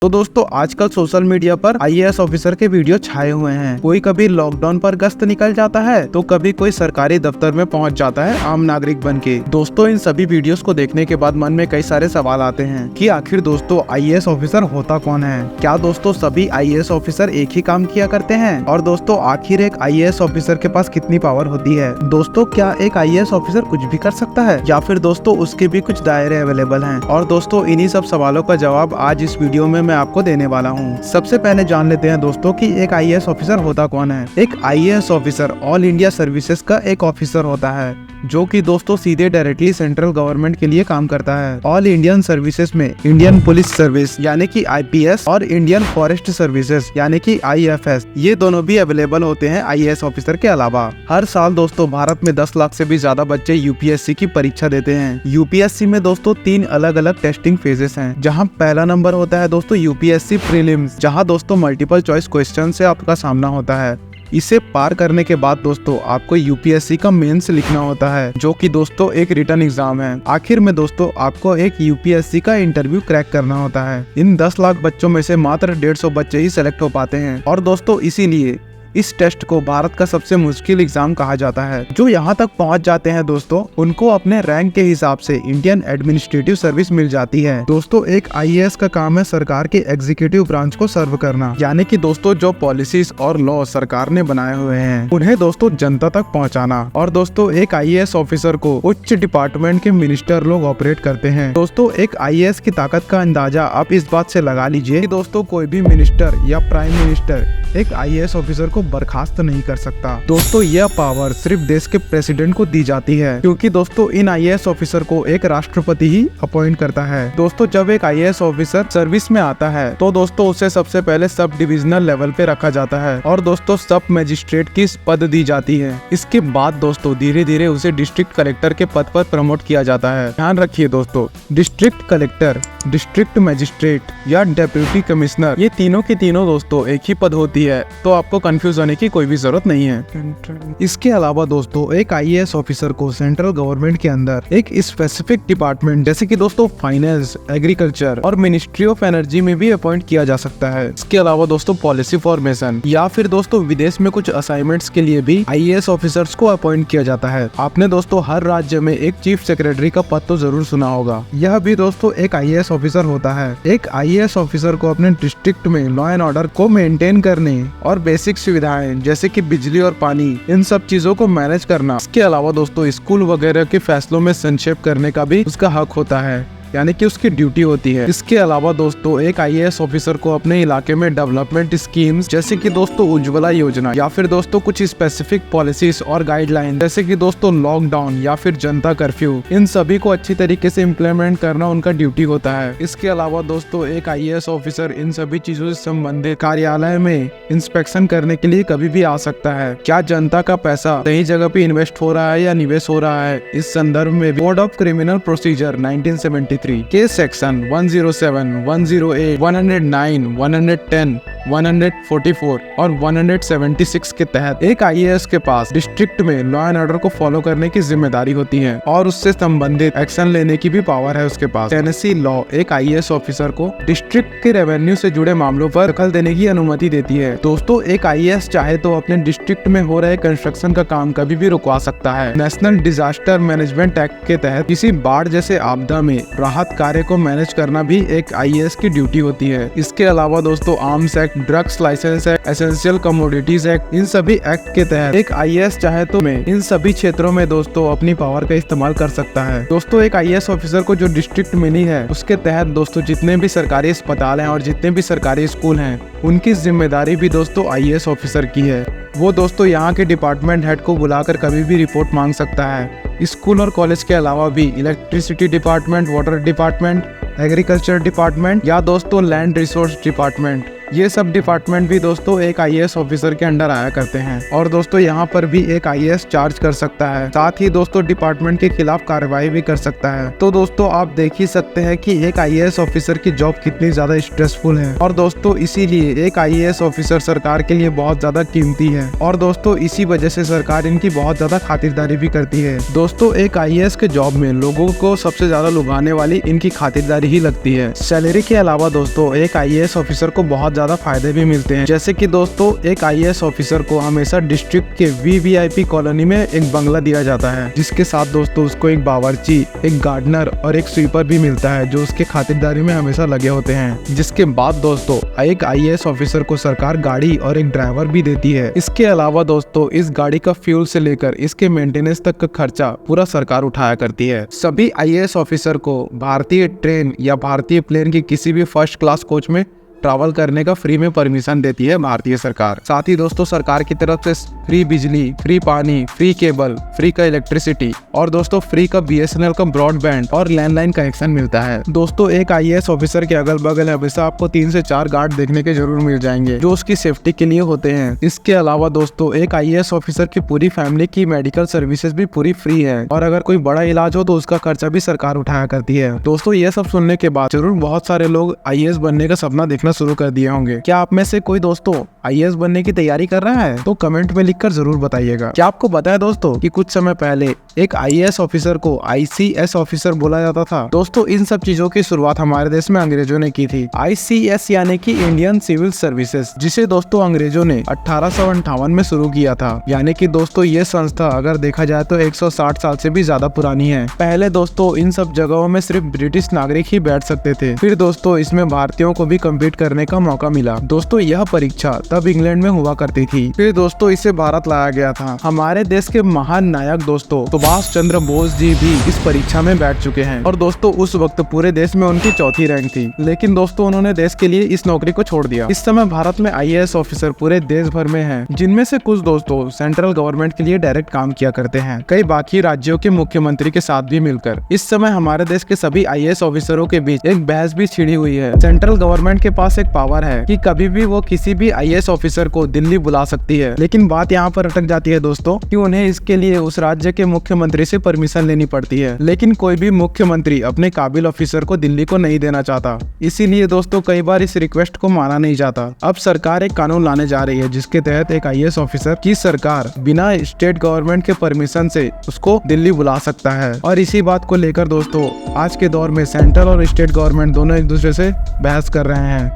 तो दोस्तों आजकल सोशल मीडिया पर आईएएस ऑफिसर के वीडियो छाए हुए हैं। कोई कभी लॉकडाउन पर गश्त निकल जाता है तो कभी कोई सरकारी दफ्तर में पहुंच जाता है आम नागरिक बन के। दोस्तों इन सभी वीडियोस को देखने के बाद मन में कई सारे सवाल आते हैं कि आखिर दोस्तों आईएएस ऑफिसर होता कौन है। क्या दोस्तों सभी आईएएस ऑफिसर एक ही काम किया करते हैं? और दोस्तों आखिर एक आईएएस ऑफिसर के पास कितनी पावर होती है? दोस्तों क्या एक आईएएस ऑफिसर कुछ भी कर सकता है या फिर दोस्तों उसके भी कुछ दायरे अवेलेबल हैं? और दोस्तों इन्हीं सब सवालों का जवाब आज इस वीडियो में मैं आपको देने वाला हूं। सबसे पहले जान लेते हैं दोस्तों कि एक आईएएस ऑफिसर होता कौन है। एक IAS officer all India services का एक ऑफिसर होता है जो कि दोस्तों सीधे डायरेक्टली सेंट्रल गवर्नमेंट के लिए काम करता है। ऑल इंडियन सर्विसेज में इंडियन पुलिस सर्विस यानी कि आईपीएस और इंडियन फॉरेस्ट सर्विसेज यानी कि आईएफएस, ये दोनों भी अवेलेबल होते हैं आईएएस ऑफिसर के अलावा। हर साल दोस्तों भारत में 10 लाख से भी ज्यादा बच्चे यूपीएससी की परीक्षा देते हैं। यूपीएससी में दोस्तों 3 अलग अलग टेस्टिंग फेजेस हैं, जहां पहला नंबर होता है दोस्तों यूपीएससी प्रीलिम्स, जहां दोस्तों मल्टीपल चॉइस क्वेश्चन से आपका सामना होता है। इसे पार करने के बाद दोस्तों आपको यूपीएससी का मेंस लिखना होता है, जो कि दोस्तों एक रिटन एग्जाम है। आखिर में दोस्तों आपको एक यूपीएससी का इंटरव्यू क्रैक करना होता है। इन 10 लाख बच्चों में से मात्र 150 बच्चे ही सिलेक्ट हो पाते हैं और दोस्तों इसीलिए इस टेस्ट को भारत का सबसे मुश्किल एग्जाम कहा जाता है। जो यहाँ तक पहुँच जाते हैं दोस्तों उनको अपने रैंक के हिसाब से इंडियन एडमिनिस्ट्रेटिव सर्विस मिल जाती है। दोस्तों एक आईएएस का काम है सरकार के एग्जीक्यूटिव ब्रांच को सर्व करना, यानी कि दोस्तों जो पॉलिसीज और लॉ सरकार ने बनाए हुए हैं उन्हें दोस्तों जनता तक पहुँचाना। और दोस्तों एक आईएएस ऑफिसर को उच्च डिपार्टमेंट के मिनिस्टर लोग ऑपरेट करते हैं। दोस्तों एक आईएएस की ताकत का अंदाजा आप इस बात से लगा लीजिए कि दोस्तों कोई भी मिनिस्टर या प्राइम मिनिस्टर एक आईएएस ऑफिसर को बर्खास्त नहीं कर सकता। दोस्तों यह पावर सिर्फ देश के प्रेसिडेंट को दी जाती है, क्योंकि दोस्तों इन आईएएस ऑफिसर को एक राष्ट्रपति ही अपॉइंट करता है। दोस्तों जब एक आईएएस ऑफिसर सर्विस में आता है तो दोस्तों उसे सबसे पहले सब डिविजनल लेवल पे रखा जाता है और दोस्तों सब मजिस्ट्रेट की पद दी जाती है। इसके बाद दोस्तों धीरे धीरे उसे डिस्ट्रिक्ट कलेक्टर के पद पर प्रमोट किया जाता है। ध्यान रखिए दोस्तों, डिस्ट्रिक्ट कलेक्टर, डिस्ट्रिक्ट मजिस्ट्रेट या डेप्यूटी कमिश्नर, ये तीनों की तीनों दोस्तों एक ही पद होती है, तो आपको कंफ्यूज होने की कोई भी जरूरत नहीं है। इसके अलावा दोस्तों एक आईएएस ऑफिसर को सेंट्रल गवर्नमेंट के अंदर एक स्पेसिफिक डिपार्टमेंट जैसे कि दोस्तों फाइनेंस, एग्रीकल्चर और मिनिस्ट्री ऑफ एनर्जी में भी अपॉइंट किया जा सकता है। इसके अलावा दोस्तों पॉलिसी फॉर्मेशन या फिर दोस्तों विदेश में कुछ असाइनमेंट्स के लिए भी आईएएस ऑफिसर्स को अपॉइंट किया जाता है। आपने दोस्तों हर राज्य में एक चीफ सेक्रेटरी का पद तो जरूर सुना होगा, यह भी दोस्तों एक आईएएस ऑफिसर होता है। एक आईएएस ऑफिसर को अपने डिस्ट्रिक्ट में लॉ एंड ऑर्डर को मेंटेन करने और बेसिक सुविधाएं जैसे कि बिजली और पानी, इन सब चीजों को मैनेज करना, इसके अलावा दोस्तों स्कूल वगैरह के फैसलों में संक्षेप करने का भी उसका हक होता है, यानी कि उसकी ड्यूटी होती है। इसके अलावा दोस्तों एक आईएएस ऑफिसर को अपने इलाके में डेवलपमेंट स्कीम्स जैसे कि दोस्तों उज्ज्वला योजना या फिर दोस्तों कुछ स्पेसिफिक पॉलिसीज और गाइडलाइन जैसे कि दोस्तों लॉकडाउन या फिर जनता कर्फ्यू, इन सभी को अच्छी तरीके से इम्प्लीमेंट करना उनका ड्यूटी होता है। इसके अलावा दोस्तों एक आईएएस ऑफिसर इन सभी चीजों से संबंधित कार्यालय में इंस्पेक्शन करने के लिए कभी भी आ सकता है। क्या जनता का पैसा सही जगह पे इन्वेस्ट हो रहा है या निवेश हो रहा है, इस संदर्भ में कोड ऑफ क्रिमिनल प्रोसीजर 1973 के सेक्शन 107, 108, 109, 110, 144 और 176 के तहत एक आईएएस के पास डिस्ट्रिक्ट में लॉ एंड ऑर्डर को फॉलो करने की जिम्मेदारी होती है और उससे संबंधित एक्शन लेने की भी पावर है उसके पास। टेनेसी लॉ एक आईएएस ऑफिसर को डिस्ट्रिक्ट के रेवेन्यू से जुड़े मामलों पर दखल देने की अनुमति देती है। दोस्तों एक आईएएस चाहे तो अपने डिस्ट्रिक्ट में हो रहे कंस्ट्रक्शन का काम कभी भी रुकवा सकता है। नेशनल डिजास्टर मैनेजमेंट एक्ट के तहत किसी बाढ़ जैसे आपदा में राहत कार्य को मैनेज करना भी एक आईएएस की ड्यूटी होती है। इसके अलावा दोस्तों arms act, drugs licence act, essential commodities act, इन सभी एक्ट के तहत एक आईएएस चाहे तो इन सभी क्षेत्रों में दोस्तों अपनी पावर का इस्तेमाल कर सकता है। दोस्तों एक आईएएस ऑफिसर को जो डिस्ट्रिक्ट मिली है उसके तहत दोस्तों जितने भी सरकारी अस्पताल हैं और जितने भी सरकारी स्कूल हैं उनकी जिम्मेदारी भी दोस्तों आईएएस ऑफिसर की है। वो दोस्तों यहाँ के डिपार्टमेंट हेड को बुलाकर कभी भी रिपोर्ट मांग सकता है। स्कूल और कॉलेज के अलावा भी electricity department, water department, agriculture department या दोस्तों लैंड रिसोर्स डिपार्टमेंट, ये सब डिपार्टमेंट भी दोस्तों एक IAS ऑफिसर के अंडर आया करते हैं और दोस्तों यहाँ पर भी एक IAS चार्ज कर सकता है, साथ ही दोस्तों डिपार्टमेंट के खिलाफ कार्रवाई भी कर सकता है। तो दोस्तों आप देख ही सकते हैं कि एक IAS ऑफिसर की जॉब कितनी ज्यादा स्ट्रेसफुल है और दोस्तों इसीलिए एक IAS ऑफिसर सरकार के लिए बहुत ज्यादा कीमती है और दोस्तों इसी वजह से सरकार इनकी बहुत ज्यादा खातिरदारी भी करती है। दोस्तों एक IAS के जॉब में लोगों को सबसे ज्यादा लुभाने वाली इनकी खातिरदारी ही लगती है। सैलरी के अलावा दोस्तों एक IAS ऑफिसर को बहुत ज्यादा फायदे भी मिलते हैं, जैसे कि दोस्तों एक IAS ऑफिसर को हमेशा डिस्ट्रिक्ट के VVIP कॉलोनी में एक बंगला दिया जाता है, जिसके साथ दोस्तों उसको एक बावर्ची, एक गार्डनर और एक स्वीपर भी मिलता है जो उसके खातिरदारी में हमेशा लगे होते हैं। जिसके बाद दोस्तों एक IAS ऑफिसर को सरकार गाड़ी और एक ड्राइवर भी देती है। इसके अलावा दोस्तों इस गाड़ी का फ्यूल से लेकर इसके मेंटेनेंस तक का खर्चा पूरा सरकार उठाया करती है। सभी IAS ऑफिसर को भारतीय ट्रेन या भारतीय प्लेन की किसी भी फर्स्ट क्लास कोच में ट्रैवल करने का फ्री में परमिशन देती है भारतीय सरकार। साथ ही दोस्तों सरकार की तरफ से फ्री बिजली, फ्री पानी, फ्री केबल, फ्री का इलेक्ट्रिसिटी और दोस्तों फ्री का BSNL का ब्रॉडबैंड और लैंडलाइन कनेक्शन मिलता है। दोस्तों एक IAS ऑफिसर के अगल बगल हमेशा आपको 3 से 4 गार्ड देखने के जरूर मिल जाएंगे जो उसकी सेफ्टी के लिए होते हैं। इसके अलावा दोस्तों एक IAS ऑफिसर की पूरी फैमिली की मेडिकल सर्विसेज भी पूरी फ्री है और अगर कोई बड़ा इलाज हो तो उसका खर्चा भी सरकार उठाया करती है। दोस्तों ये सब सुनने के बाद जरूर बहुत सारे लोग IAS बनने का सपना देखना शुरू कर दिए होंगे। क्या आप में से कोई दोस्तों IAS बनने की तैयारी कर रहा है? तो कमेंट में लिखकर जरूर बताइएगा। क्या आपको पता है दोस्तों कि कुछ समय पहले एक IAS ऑफिसर को ICS ऑफिसर बोला जाता था? दोस्तों इन सब चीजों की शुरुआत हमारे देश में अंग्रेजों ने की थी। ICS यानी कि इंडियन सिविल सर्विसेज, जिसे दोस्तों अंग्रेजों ने 1858 में शुरू किया था। यानी कि दोस्तों ये संस्था अगर देखा जाए तो 160 साल से भी ज्यादा पुरानी है। पहले दोस्तों इन सब जगहों में सिर्फ ब्रिटिश नागरिक ही बैठ सकते थे। फिर दोस्तों इसमें भारतीयों को भी कम्पीट करने का मौका मिला। दोस्तों यह परीक्षा तब इंग्लैंड में हुआ करती थी, फिर दोस्तों इसे भारत लाया गया था। हमारे देश के महान नायक दोस्तों सुभाष चंद्र बोस जी भी इस परीक्षा में बैठ चुके हैं और दोस्तों उस वक्त पूरे देश में उनकी 4थी रैंक थी, लेकिन दोस्तों उन्होंने देश के लिए इस नौकरी को छोड़ दिया। इस समय भारत में IAS ऑफिसर पूरे देश भर में हैं, जिनमें से कुछ दोस्तों सेंट्रल गवर्नमेंट के लिए डायरेक्ट काम किया करते हैं, कई बाकी राज्यों के मुख्यमंत्री के साथ भी मिलकर। इस समय हमारे देश के सभी IAS ऑफिसरों के बीच एक बहस भी छिड़ी हुई है। सेंट्रल गवर्नमेंट के पास एक पावर है कि कभी भी वो किसी भी IAS ऑफिसर को दिल्ली बुला सकती है, लेकिन बात यहाँ पर अटक जाती है दोस्तों कि उन्हें इसके लिए उस राज्य के मुख्यमंत्री से परमिशन लेनी पड़ती है। लेकिन कोई भी मुख्यमंत्री अपने काबिल ऑफिसर को दिल्ली को नहीं देना चाहता, इसीलिए दोस्तों कई बार इस रिक्वेस्ट को माना नहीं जाता। अब सरकार एक कानून लाने जा रही है जिसके तहत एक IAS ऑफिसर की सरकार बिना स्टेट गवर्नमेंट के परमिशन से उसको दिल्ली बुला सकता है। और इसी बात को लेकर दोस्तों आज के दौर में सेंट्रल और स्टेट गवर्नमेंट दोनों एक दूसरे से बहस कर रहे हैं।